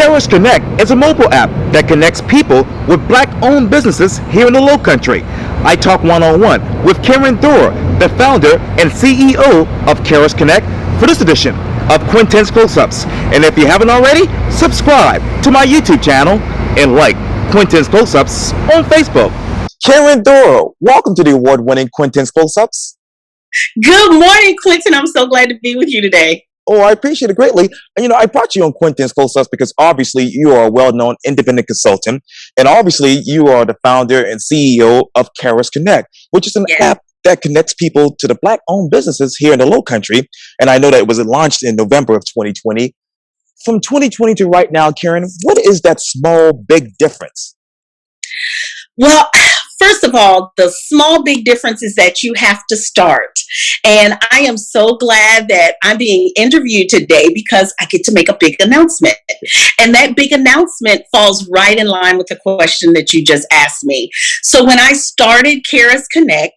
Kharis Connect is a mobile app that connects people with black-owned businesses here in the Lowcountry. I talk one-on-one with Karen Thor, the founder and CEO of Kharis Connect, for this edition of Quintin's Close-Ups. And if you haven't already, subscribe to my YouTube channel and like Quintin's Close-Ups on Facebook. Karen Thor, welcome to the award-winning Quintin's Close-Ups. Good morning, Quintin. I'm so glad to be with you today. Oh, I appreciate it greatly. I brought you on Quintin's Close-Ups because obviously you are a well-known independent consultant, and obviously you are the founder and CEO of Kharis Connect, which is an app that connects people to the black-owned businesses here in the Lowcountry. And I know that it was launched in November of 2020. From 2020 to right now, Karen, what is that small, big difference? Well, first of all, the small, big difference is that you have to start. And I am so glad that I'm being interviewed today because I get to make a big announcement. And that big announcement falls right in line with the question that you just asked me. So when I started Kharis Connect,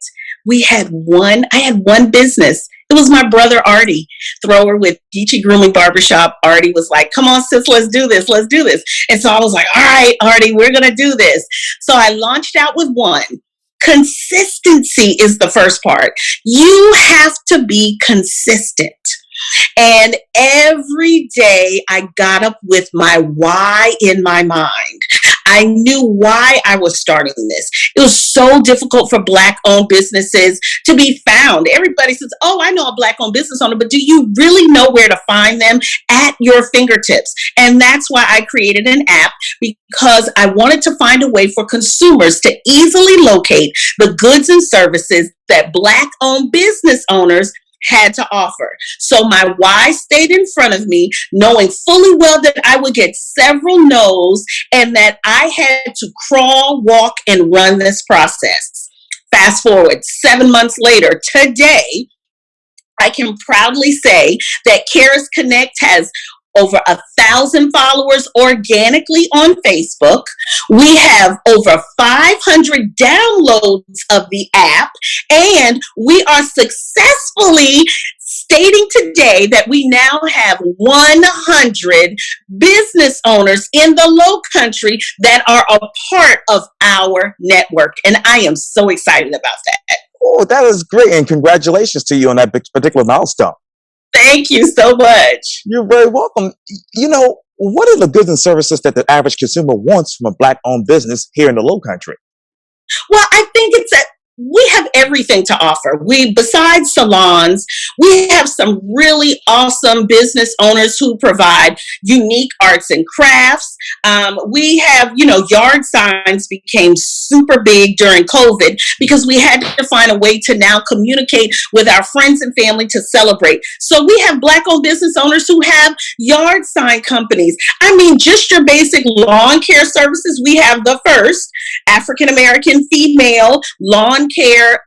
I had one business. It was my brother, Artie, thrower with Geechee Grooming Barbershop. Artie was like, come on, sis, let's do this. Let's do this. And so I was like, all right, Artie, we're going to do this. So I launched out with one. Consistency is the first part. You have to be consistent. And every day I got up with my why in my mind. I knew why I was starting this. It was so difficult for Black-owned businesses to be found. Everybody says, oh, I know a Black-owned business owner, but do you really know where to find them? At your fingertips. And that's why I created an app, because I wanted to find a way for consumers to easily locate the goods and services that Black-owned business owners had to offer. So my why stayed in front of me, knowing fully well that I would get several no's and that I had to crawl, walk, and run this process. Fast forward 7 months later, today, I can proudly say that Kharis Connect has over 1,000 followers organically on Facebook. We have over 500 downloads of the app, and we are successfully stating today that we now have 100 business owners in the Lowcountry that are a part of our network. And I am so excited about that. Oh, that is great. And congratulations to you on that particular milestone. Thank you so much. You're very welcome. What are the goods and services that the average consumer wants from a Black-owned business here in the Lowcountry? Well, I think we have everything to offer. Besides salons, we have some really awesome business owners who provide unique arts and crafts. We have, yard signs became super big during COVID because we had to find a way to now communicate with our friends and family to celebrate. So we have Black-owned business owners who have yard sign companies. I mean, just your basic lawn care services. We have the first African-American female lawn care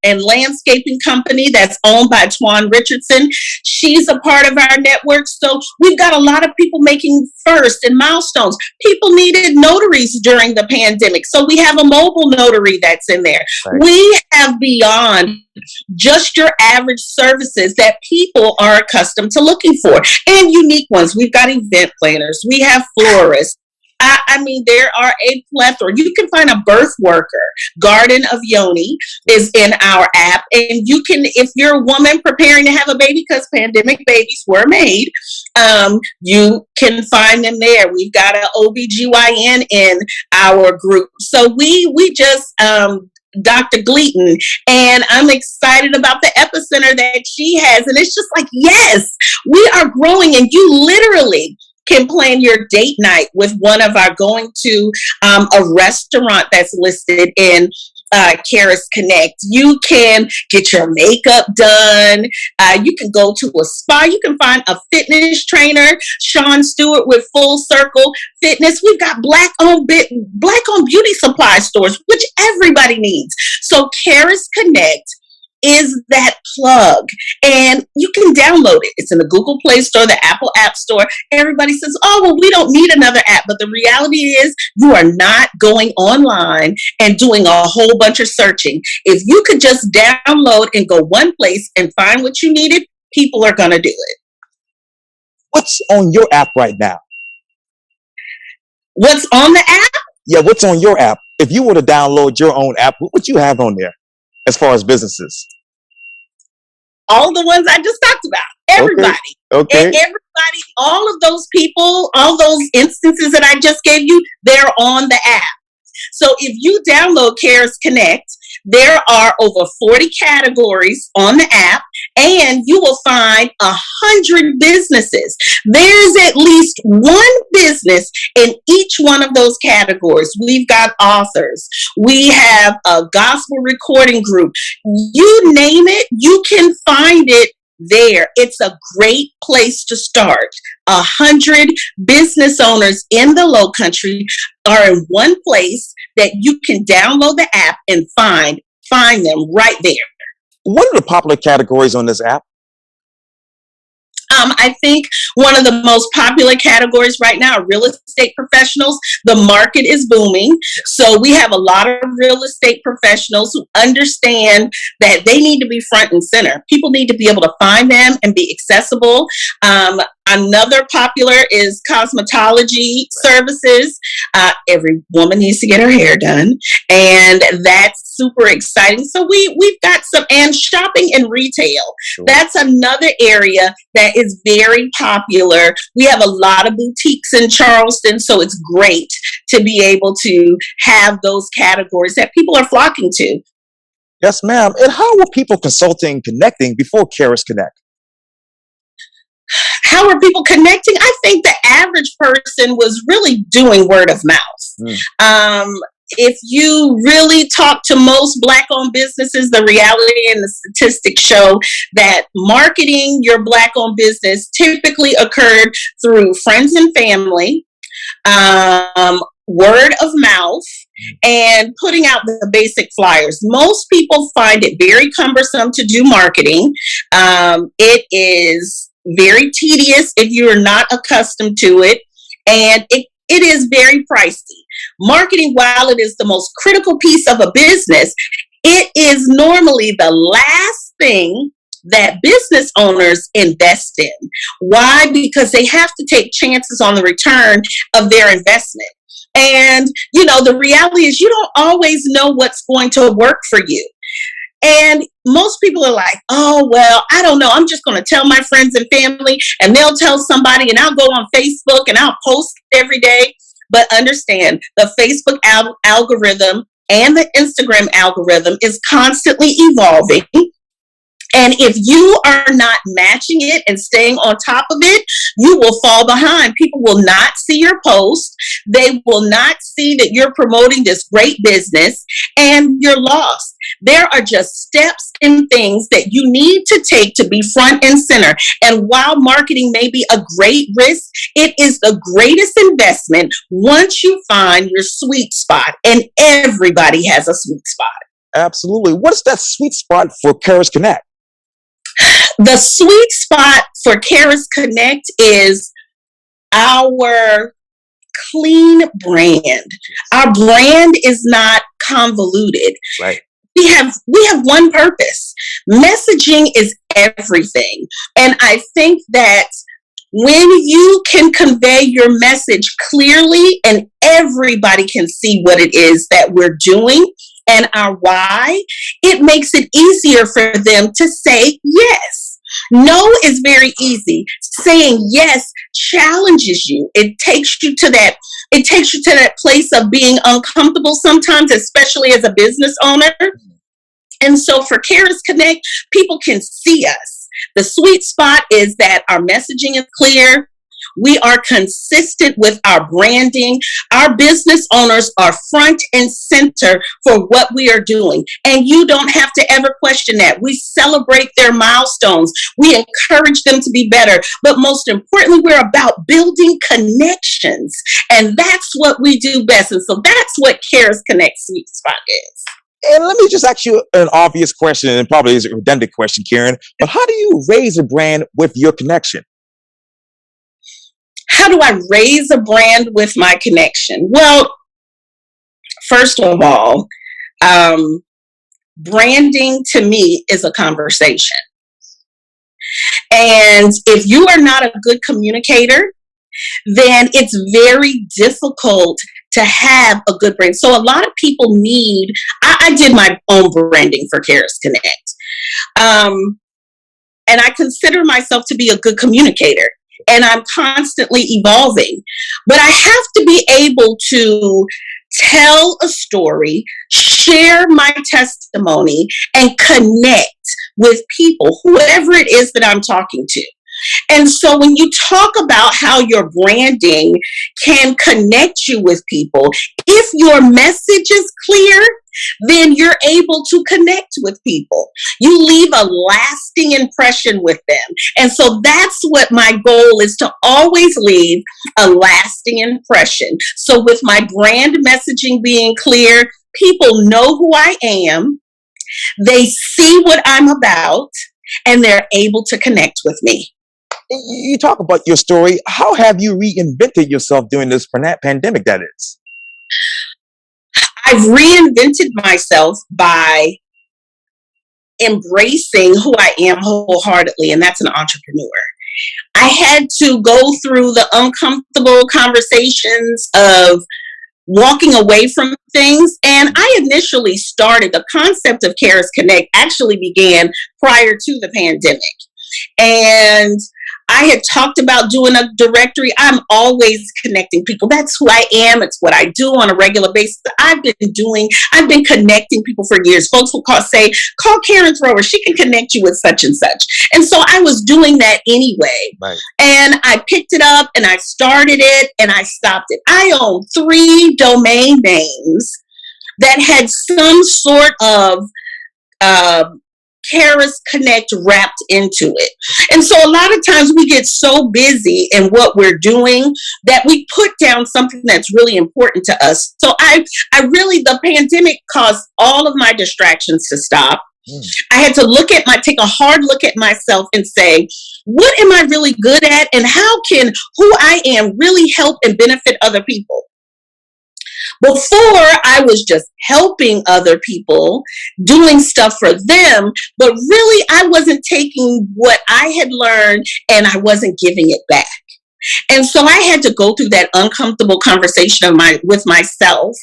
and landscaping company that's owned by Twan Richardson. She's a part of our network. So we've got a lot of people making first and milestones. People needed notaries during the pandemic. So we have a mobile notary that's in there. Right. We have beyond just your average services that people are accustomed to looking for, and unique ones. We've got event planners. We have florists. I mean, there are a plethora. You can find a birth worker. Garden of Yoni is in our app. And you can, if you're a woman preparing to have a baby, because pandemic babies were made, you can find them there. We've got an OBGYN in our group. So we just, Dr. Gleaton, and I'm excited about the epicenter that she has. And it's just like, yes, we are growing, and you literally can plan your date night with one of our going to a restaurant that's listed in Kharis Connect. You can get your makeup done. You can go to a spa. You can find a fitness trainer, Sean Stewart with Full Circle Fitness. We've got Black-owned beauty supply stores, which everybody needs. So Kharis Connect is that plug, and you can download it. It's in the Google Play Store, the Apple App Store. Everybody says, oh, well, we don't need another app. But the reality is you are not going online and doing a whole bunch of searching. If you could just download and go one place and find what you needed, people are going to do it. What's on your app right now? What's on the app? Yeah, what's on your app? If you were to download your own app, what would you have on there as far as businesses? All the ones I just talked about. Everybody. Okay. Everybody, all of those people, all those instances that I just gave you, they're on the app. So if you download Kharis Connect, there are over 40 categories on the app, and you will find 100 businesses. There's at least one business in each one of those categories. We've got authors. We have a gospel recording group. You name it, you can find it there. It's a great place to start. 100 business owners in the Lowcountry are in one place that you can download the app and find them right there. What are the popular categories on this app? I think one of the most popular categories right now are real estate professionals. The market is booming. So we have a lot of real estate professionals who understand that they need to be front and center. People need to be able to find them and be accessible. Another popular is cosmetology services. Every woman needs to get her hair done, and that's super exciting. So we've got some, and shopping and retail. Sure. That's another area that is very popular. We have a lot of boutiques in Charleston, so it's great to be able to have those categories that people are flocking to. Yes, ma'am. And how were people consulting, connecting before Kharis Connect? How are people connecting? I think the average person was really doing word of mouth. If you really talk to most Black-owned businesses, the reality and the statistics show that marketing your Black-owned business typically occurred through friends and family, word of mouth, and putting out the basic flyers. Most people find it very cumbersome to do marketing. It is very tedious if you're not accustomed to it, and it is very pricey. Marketing, while it is the most critical piece of a business, it is normally the last thing that business owners invest in. Why? Because they have to take chances on the return of their investment. And, the reality is you don't always know what's going to work for you. And most people are like, oh, well, I don't know. I'm just going to tell my friends and family, and they'll tell somebody, and I'll go on Facebook and I'll post every day. But understand, the Facebook algorithm and the Instagram algorithm is constantly evolving. And if you are not matching it and staying on top of it, you will fall behind. People will not see your post. They will not see that you're promoting this great business, and you're lost. There are just steps and things that you need to take to be front and center. And while marketing may be a great risk, it is the greatest investment once you find your sweet spot. And everybody has a sweet spot. Absolutely. What's that sweet spot for Kharis Connect? The sweet spot for Kharis Connect is our clean brand. Our brand is not convoluted. Right. We have one purpose. Messaging is everything. And I think that when you can convey your message clearly and everybody can see what it is that we're doing and our why, it makes it easier for them to say yes. No is very easy. Saying yes challenges you. It takes you to that place of being uncomfortable sometimes, especially as a business owner. And so for Kharis Connect, people can see us. The sweet spot is that our messaging is clear. We are consistent with our branding. Our business owners are front and center for what we are doing. And you don't have to ever question that. We celebrate their milestones. We encourage them to be better. But most importantly, we're about building connections. And that's what we do best. And so that's what Kharis Connect sweet spot is. And let me just ask you an obvious question, and probably is a redundant question, Karen, but how do you raise a brand with your connection? How do I raise a brand with my connection? Well, first of all, branding to me is a conversation. And if you are not a good communicator, then it's very difficult to have a good brand. So a lot of people need, I did my own branding for Kharis Connect. And I consider myself to be a good communicator, and I'm constantly evolving. But I have to be able to tell a story, share my testimony, and connect with people, whoever it is that I'm talking to. And so when you talk about how your branding can connect you with people, if your message is clear, then you're able to connect with people. You leave a lasting impression with them. And so that's what my goal is, to always leave a lasting impression. So with my brand messaging being clear, people know who I am, they see what I'm about, and they're able to connect with me. You talk about your story. How have you reinvented yourself during this pandemic, that is? I've reinvented myself by embracing who I am wholeheartedly, and that's an entrepreneur. I had to go through the uncomfortable conversations of walking away from things. And I initially started, the concept of Kharis Connect actually began prior to the pandemic. And I had talked about doing a directory. I'm always connecting people. That's who I am. It's what I do on a regular basis. I've been connecting people for years. Folks will call Karen Thrower. She can connect you with such and such. And so I was doing that anyway. Right. And I picked it up and I started it and I stopped it. I own 3 domain names that had some sort of Kharis Connect wrapped into it. And so a lot of times we get so busy in what we're doing that we put down something that's really important to us. So the pandemic caused all of my distractions to stop. I had to take a hard look at myself and say, what am I really good at? And how can who I am really help and benefit other people? Before, I was just helping other people, doing stuff for them, but really I wasn't taking what I had learned and I wasn't giving it back. And so I had to go through that uncomfortable conversation with myself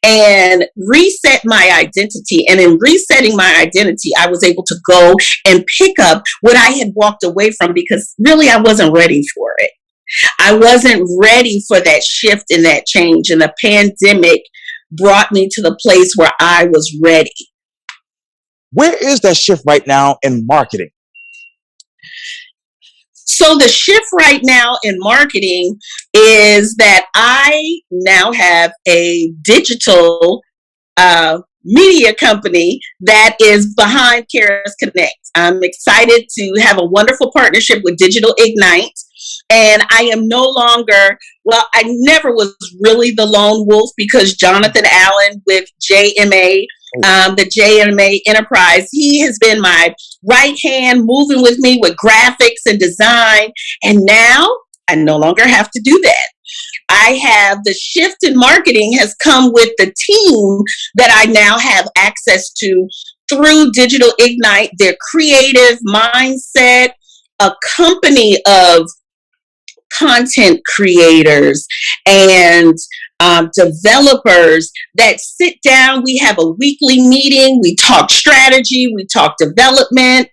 and reset my identity. And in resetting my identity, I was able to go and pick up what I had walked away from, because really I wasn't ready for it. I wasn't ready for that shift and that change. And the pandemic brought me to the place where I was ready. Where is that shift right now in marketing? So the shift right now in marketing is that I now have a digital media company that is behind Kharis Connect. I'm excited to have a wonderful partnership with Digital Ignite. And I am no longer, I never was really the lone wolf, because Jonathan Allen with JMA, the JMA Enterprise, he has been my right hand, moving with me with graphics and design. And now I no longer have to do that. I have the shift in marketing has come with the team that I now have access to through Digital Ignite, their creative mindset, a company of content creators and developers that sit down. We have a weekly meeting. We talk strategy. We talk development.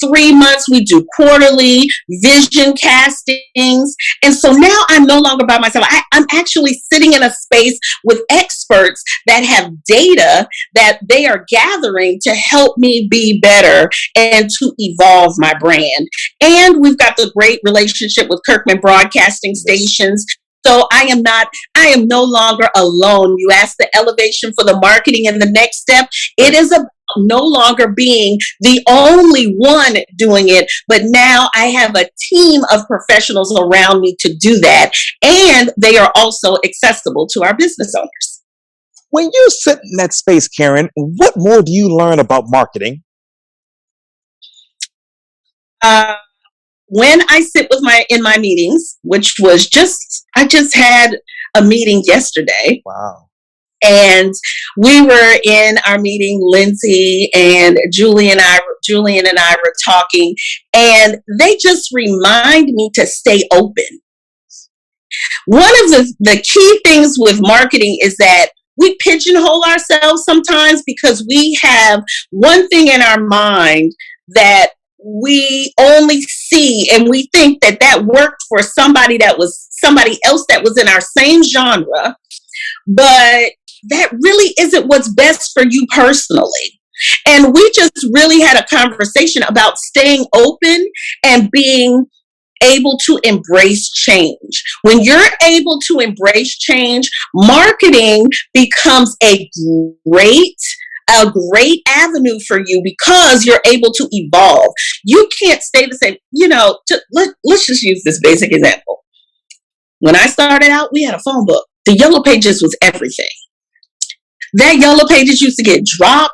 3 months, we do quarterly vision castings. And so now I'm no longer by myself. I'm actually sitting in a space with experts that have data that they are gathering to help me be better and to evolve my brand. And we've got the great relationship with Kirkman Broadcasting Stations. So I am no longer alone. You asked the elevation for the marketing and the next step. It is about no longer being the only one doing it, but now I have a team of professionals around me to do that. And they are also accessible to our business owners. When you sit in that space, Karen, what more do you learn about marketing? When I sit in my meetings, which was I just had a meeting yesterday. Wow. And we were in our meeting, Lindsay and Julian and I were talking, and they just remind me to stay open. One of the key things with marketing is that we pigeonhole ourselves sometimes because we have one thing in our mind that we only see, and we think that that worked for somebody else that was in our same genre, but that really isn't what's best for you personally. And we just really had a conversation about staying open and being able to embrace change. When you're able to embrace change, marketing becomes a great avenue for you because you're able to evolve. You can't stay the same. Let's just use this basic example. When I started out, we had a phone book. The Yellow Pages was everything. That Yellow Pages used to get dropped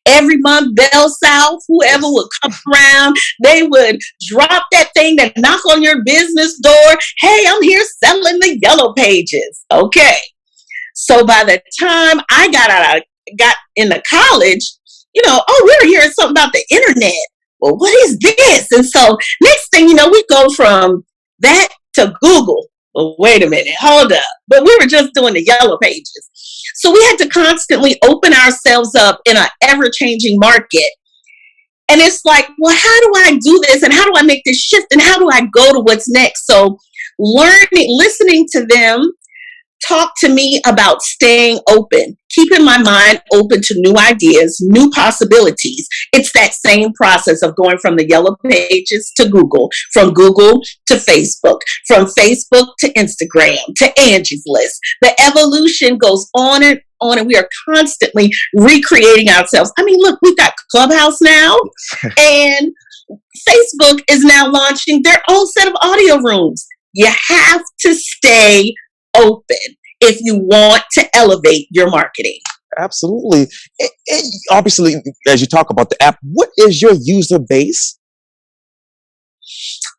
every month. Bell South, whoever would come around, they would drop that thing and knock on your business door. Hey, I'm here selling the Yellow Pages. Okay. So by the time I got into college, we were hearing something about the internet. Well, what is this? And so next thing you know, we go from that to Google. Well, wait a minute, hold up. But we were just doing the Yellow Pages. So we had to constantly open ourselves up in an ever-changing market. And it's like, well, how do I do this? And how do I make this shift? And how do I go to what's next? So listening to them talk to me about staying open, keeping my mind open to new ideas, new possibilities. It's that same process of going from the Yellow Pages to Google, from Google to Facebook, from Facebook to Instagram, to Angie's List. The evolution goes on and on, and we are constantly recreating ourselves. I mean, look, we've got Clubhouse now, and Facebook is now launching their own set of audio rooms. You have to stay open if you want to elevate your marketing. Absolutely. And obviously, as you talk about the app, what is your user base?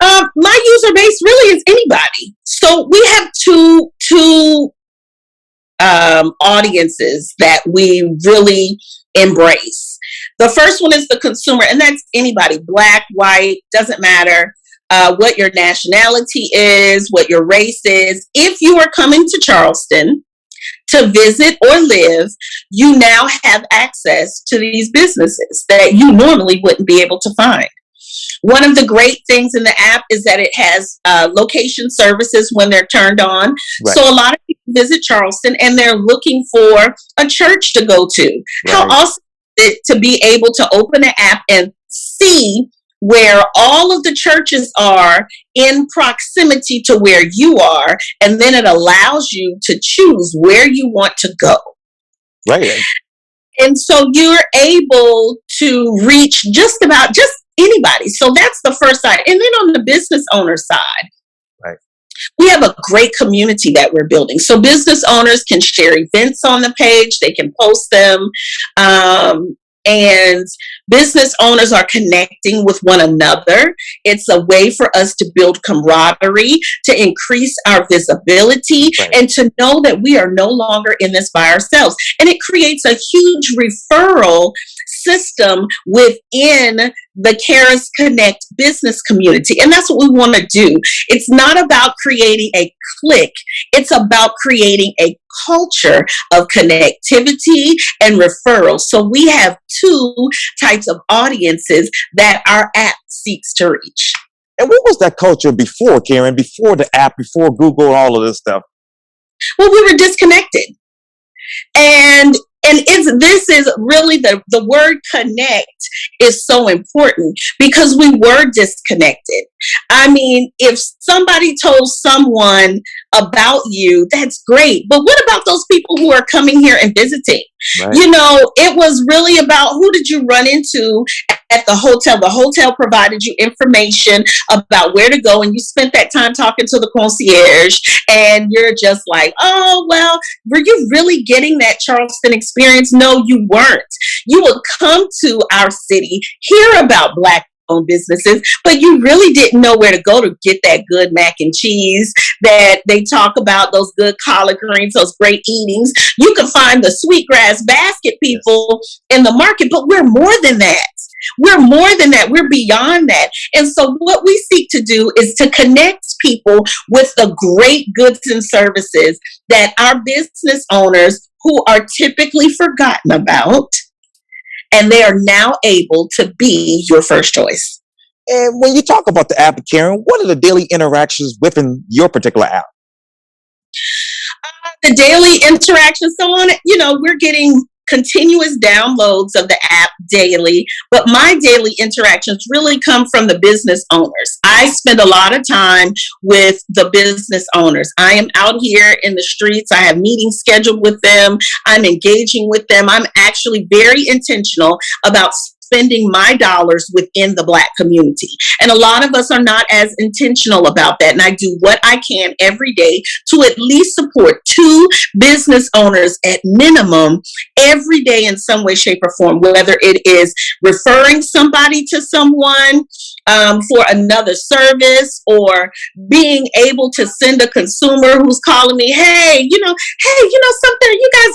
My user base really is anybody. So we have two audiences that we really embrace. The first one is the consumer, and that's anybody, black, white, doesn't matter. What your nationality is, what your race is. If you are coming to Charleston to visit or live, you now have access to these businesses that you normally wouldn't be able to find. One of the great things in the app is that it has location services when they're turned on. Right. So a lot of people visit Charleston and they're looking for a church to go to. Right. How awesome is it to be able to open the app and see where all of the churches are in proximity to where you are, and then it allows you to choose where you want to go. Right. And so you're able to reach just anybody. So that's the first side. And then on the business owner side, right, we have a great community that we're building. So business owners can share events on the page. They can post them. And business owners are connecting with one another. It's a way for us to build camaraderie, to increase our visibility, right, and to know that we are no longer in this by ourselves. And it creates a huge referral system within the Kharis Connect business community. And that's what we want to do. It's not about creating a clique. It's about creating a culture of connectivity and referral. So we have two types of audiences that our app seeks to reach. And what was that culture before, Karen? Before the app, before Google, and all of this stuff? Well, we were disconnected. And this is really the word connect is so important because we were disconnected. I mean, if somebody told someone about you, that's great. But what about those people who are coming here and visiting? Right. It was really about who did you run into at the hotel. The hotel provided you information about where to go, and you spent that time talking to the concierge, and you're just like, oh, well, were you really getting that Charleston experience? No, you weren't. You would come to our city, hear about Black-owned businesses, but you really didn't know where to go to get that good mac and cheese that they talk about, those good collard greens, those great eatings. You can find the sweetgrass basket people in the market, but we're more than that. We're more than that. We're beyond that. And so what we seek to do is to connect people with the great goods and services that our business owners who are typically forgotten about, and they are now able to be your first choice. And when you talk about the app, Karen, what are the daily interactions within your particular app? The daily interactions, so on, we're getting continuous downloads of the app daily, but my daily interactions really come from the business owners. I spend a lot of time with the business owners. I am out here in the streets. I have meetings scheduled with them. I'm engaging with them. I'm actually very intentional about spending my dollars within the Black community. And a lot of us are not as intentional about that. And I do what I can every day to at least support 2 business owners at minimum every day in some way, shape, or form, whether it is referring somebody to someone for another service, or being able to send a consumer who's calling me, hey, something, you guys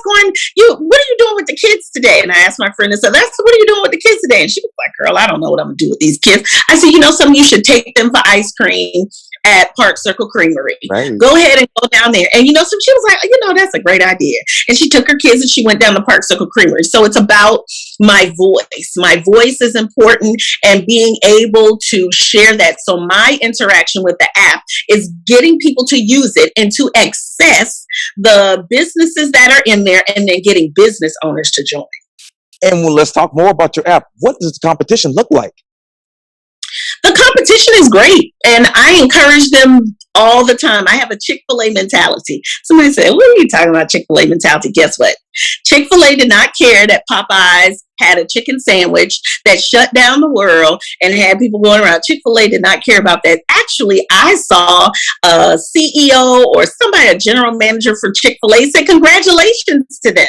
what are you doing with the kids today? And I asked my friend and said, what are you doing with the kids today? And she was like, girl, I don't know what I'm gonna do with these kids. I said, something, you should take them for ice cream at Park Circle Creamery. Right. Go ahead and go down there. And so she was like, that's a great idea. And she took her kids and she went down to Park Circle Creamery. So it's about my voice. My voice is important, and being able to share that. So my interaction with the app is getting people to use it and to access the businesses that are in there, and then getting business owners to join. And let's talk more about your app. What does the competition look like? The competition is great, and I encourage them all the time. I have a Chick-fil-A mentality. Somebody said, what are you talking about, Chick-fil-A mentality? Guess what? Chick-fil-A did not care that Popeyes had a chicken sandwich that shut down the world and had people going around. Chick-fil-A did not care about that. Actually, I saw a CEO or somebody, a general manager for Chick-fil-A, say congratulations to them.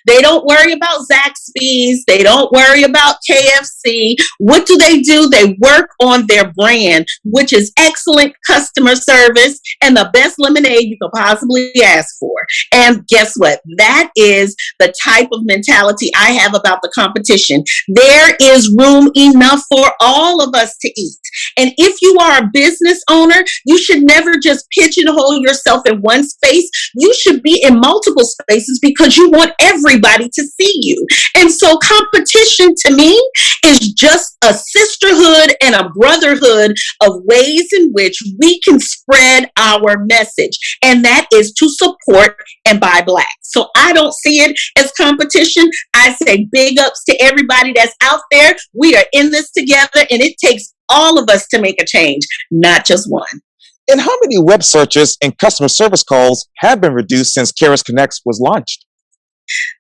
They don't worry about Zaxby's. They don't worry about KFC. What do? They work on their brand, which is excellent customer service and the best lemonade you could possibly ask for. And guess what? That is the type of mentality I have about the competition. There is room enough for all of us to eat. And if you are a business owner, you should never just pigeonhole yourself in one space. You should be in multiple spaces because you want everybody to see you. And so competition to me is just a sisterhood and a brotherhood of ways in which we can spread our message. And that is to support and buy Black. So I don't see it as competition. I say big ups to everybody that's out there. We are in this together, and it takes all of us to make a change, not just one. And how many web searches and customer service calls have been reduced since Kharis Connect was launched?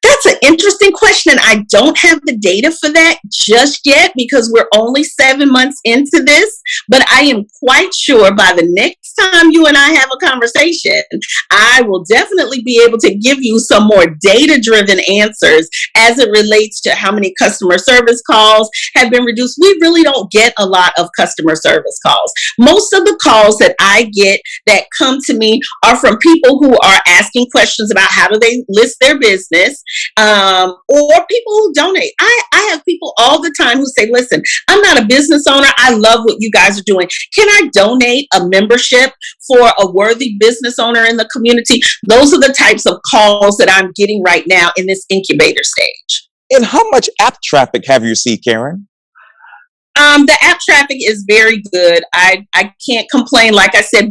That's an interesting question. I don't have the data for that just yet because we're only 7 months into this, but I am quite sure by the next time you and I have a conversation, I will definitely be able to give you some more data-driven answers as it relates to how many customer service calls have been reduced. We really don't get a lot of customer service calls. Most of the calls that I get that come to me are from people who are asking questions about how do they list their business, or people who donate. I have people all the time who say, listen, I'm not a business owner. I love what you guys are doing. Can I donate a membership for a worthy business owner in the community? Those are the types of calls that I'm getting right now in this incubator stage. And how much app traffic have you seen, Karen? The app traffic is very good. I can't complain. Like I said,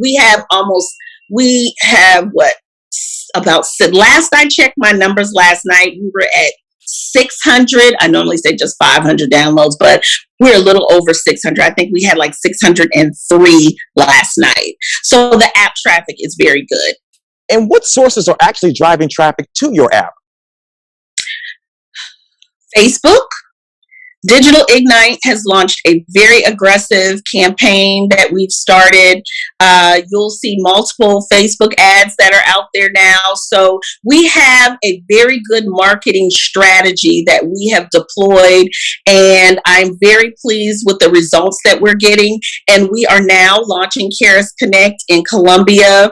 last I checked my numbers last night, we were at 600. I normally say just 500 downloads, but we're a little over 600. I think we had like 603 last night. So the app traffic is very good. And what sources are actually driving traffic to your app? Facebook. Digital Ignite has launched a very aggressive campaign that we've started. You'll see multiple Facebook ads that are out there now. So we have a very good marketing strategy that we have deployed, and I'm very pleased with the results that we're getting. And we are now launching Kharis Connect in Columbia,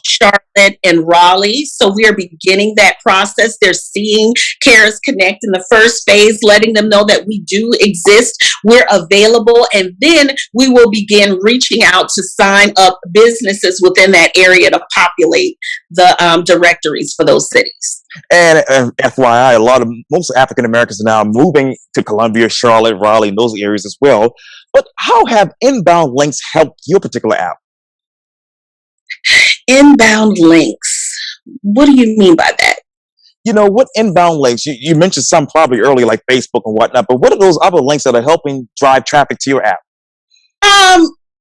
Charlotte, in Raleigh. So we are beginning that process. They're seeing Kharis Connect in the first phase, letting them know that we do exist. We're available. And then we will begin reaching out to sign up businesses within that area to populate the directories for those cities. And FYI, most African Americans are now moving to Columbia, Charlotte, Raleigh, and those areas as well. But how have inbound links helped your particular app? Inbound links. What do you mean by that? What inbound links? You mentioned some probably earlier, like Facebook and whatnot, but what are those other links that are helping drive traffic to your app?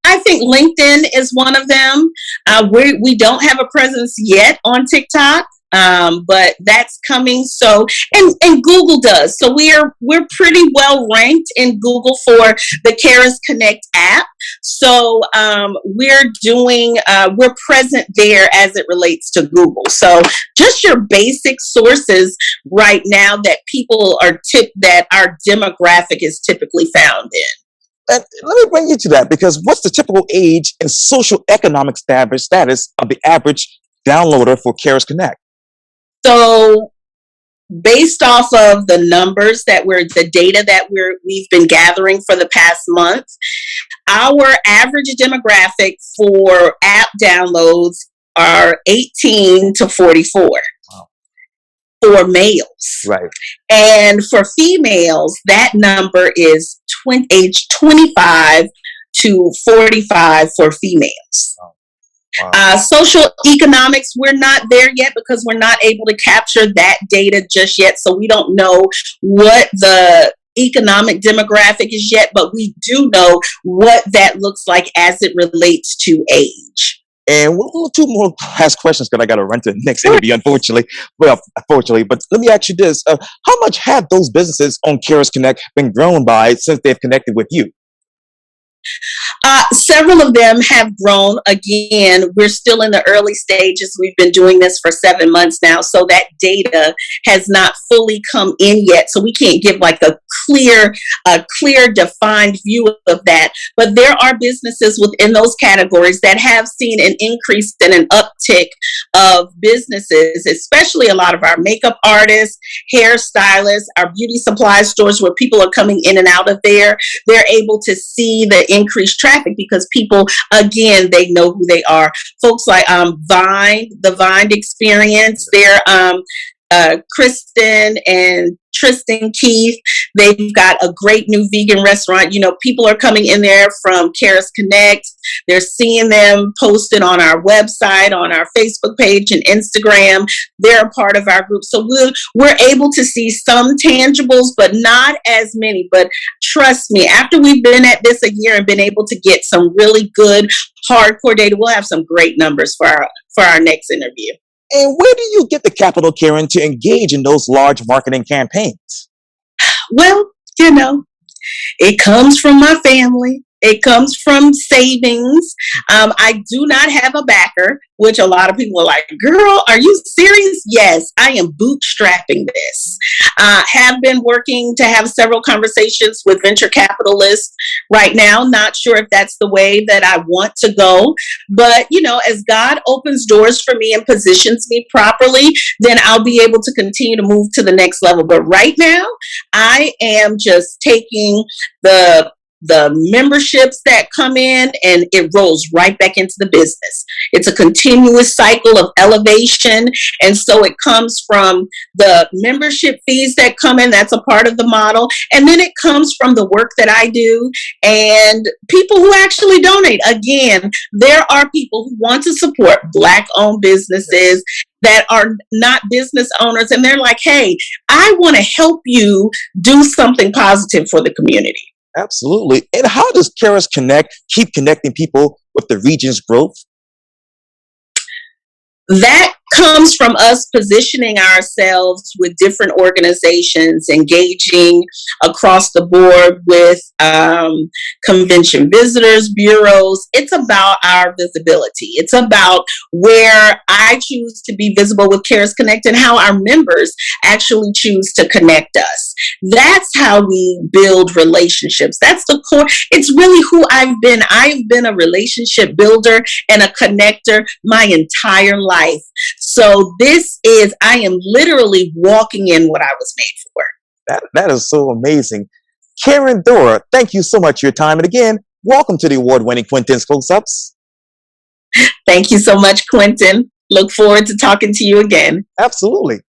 I think LinkedIn is one of them. We don't have a presence yet on TikTok, but that's coming. So, and Google does. So we're pretty well ranked in Google for the Kharis Connect app. So we're present there as it relates to Google. So just your basic sources right now that people that our demographic is typically found in. And let me bring you to that, because what's the typical age and social economic status of the average downloader for Kharis Connect? So based off of the numbers the data that we've been gathering for the past month, our average demographic for app downloads are 18 to 44. Wow. For males. Right. And for females, that number is age 25 to 45 for females. Wow. Social economics, we're not there yet because we're not able to capture that data just yet. So we don't know what the economic demographic is yet, but we do know what that looks like as it relates to age. And two more last questions, because I got to run to the next interview, unfortunately. Well, unfortunately, but let me ask you this. How much have those businesses on Kharis Connect been grown by since they've connected with you? Several of them have grown. Again, we're still in the early stages. We've been doing this for 7 months now, so that data has not fully come in yet. So we can't give like a clear, defined view of that. But there are businesses within those categories that have seen an increase and an uptick of businesses, especially a lot of our makeup artists, hairstylists, our beauty supply stores where people are coming in and out of there. They're able to see the increased traffic because people, again, they know who they are. Folks like the Vine experience, they're Kristen and Tristan Keith. They've got a great new vegan restaurant. People are coming in there from Kharis Connect. They're seeing them posted on our website, on our Facebook page and Instagram. They're a part of our group. So we're able to see some tangibles, but not as many. But trust me, after we've been at this a year and been able to get some really good hardcore data, we'll have some great numbers for our next interview. And where do you get the capital, Karen, to engage in those large marketing campaigns? Well, it comes from my family. It comes from savings. I do not have a backer, which a lot of people are like, girl, are you serious? Yes, I am bootstrapping this. Have been working to have several conversations with venture capitalists right now. Not sure if that's the way that I want to go. But, as God opens doors for me and positions me properly, then I'll be able to continue to move to the next level. But right now, I am just taking the memberships that come in and it rolls right back into the business. It's a continuous cycle of elevation. And so it comes from the membership fees that come in. That's a part of the model. And then it comes from the work that I do and people who actually donate. Again, there are people who want to support Black-owned businesses that are not business owners. And they're like, hey, I want to help you do something positive for the community. Absolutely. And how does Kharis Connect keep connecting people with the region's growth? That comes from us positioning ourselves with different organizations, engaging across the board with convention visitors, bureaus. It's about our visibility. It's about where I choose to be visible with Kharis Connect and how our members actually choose to connect us. That's how we build relationships. That's the core. It's really who I've been. I've been a relationship builder and a connector my entire life. So I am literally walking in what I was made for. That is so amazing. Karen Dora, thank you so much for your time. And again, welcome to the award-winning Quintin's Close-Ups. Thank you so much, Quintin. Look forward to talking to you again. Absolutely.